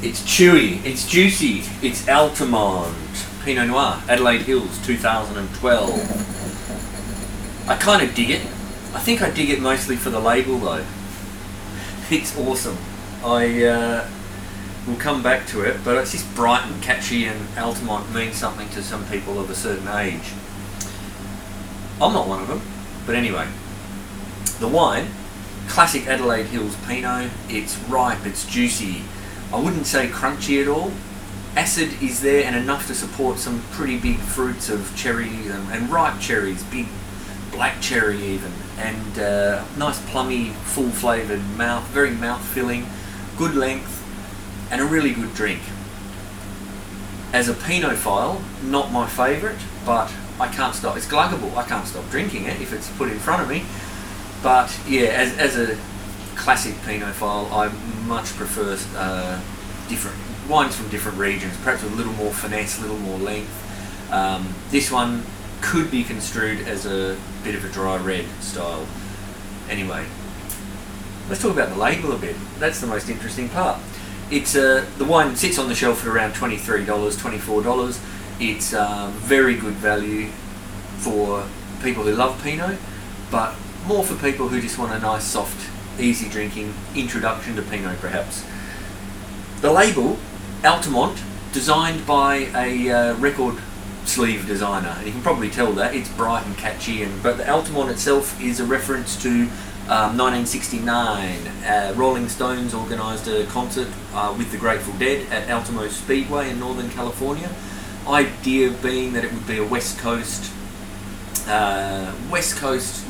It's chewy, it's juicy, it's Altamont Pinot Noir, Adelaide Hills, 2012. I kind of dig it. I think I dig it mostly for the label though. It's awesome. I will come back to it, but it's just bright and catchy, and Altamont means something to some people of a certain age. I'm not one of them, but anyway. The wine, classic Adelaide Hills Pinot. It's ripe, it's juicy. I wouldn't say crunchy at all. Acid is there and enough to support some pretty big fruits of cherries and ripe cherries, big black cherry even, and nice plummy, full flavoured mouth, very mouth filling, good length, and a really good drink. As a Pinophile, not my favourite, but I can't stop. It's gluggable. I can't stop drinking it if it's put in front of me. But yeah, as a classic Pinophile, I much prefer different wines from different regions, perhaps with a little more finesse, a little more length. This one could be construed as a bit of a dry red style. Anyway, let's talk about the label a bit. That's the most interesting part. It's the wine sits on the shelf at around $23, $24. It's very good value for people who love Pinot, but more for people who just want a nice, soft, easy drinking introduction to Pinot perhaps. The label, Altamont, designed by a record sleeve designer, and you can probably tell that it's bright and catchy, but the Altamont itself is a reference to 1969. Rolling Stones organised a concert with the Grateful Dead at Altamont Speedway in Northern California. Idea being that it would be a West Coast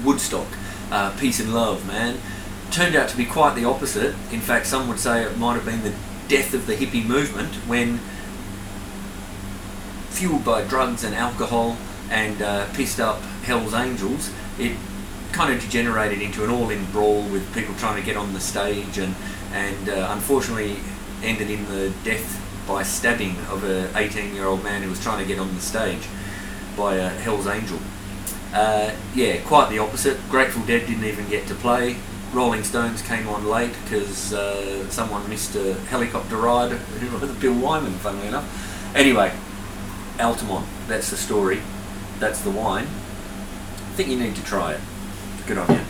Woodstock, peace and love, man. Turned out to be quite the opposite. In fact, some would say it might have been the death of the hippie movement when, fueled by drugs and alcohol and pissed up Hell's Angels, it kind of degenerated into an all-in brawl with people trying to get on the stage, and unfortunately ended in the death by stabbing of a 18-year-old man who was trying to get on the stage by a Hell's Angel. Yeah, quite the opposite. Grateful Dead didn't even get to play. Rolling Stones came on late because someone missed a helicopter ride with Bill Wyman, funnily enough. Anyway, Altamont, that's the story. That's the wine. I think you need to try it. Good on you.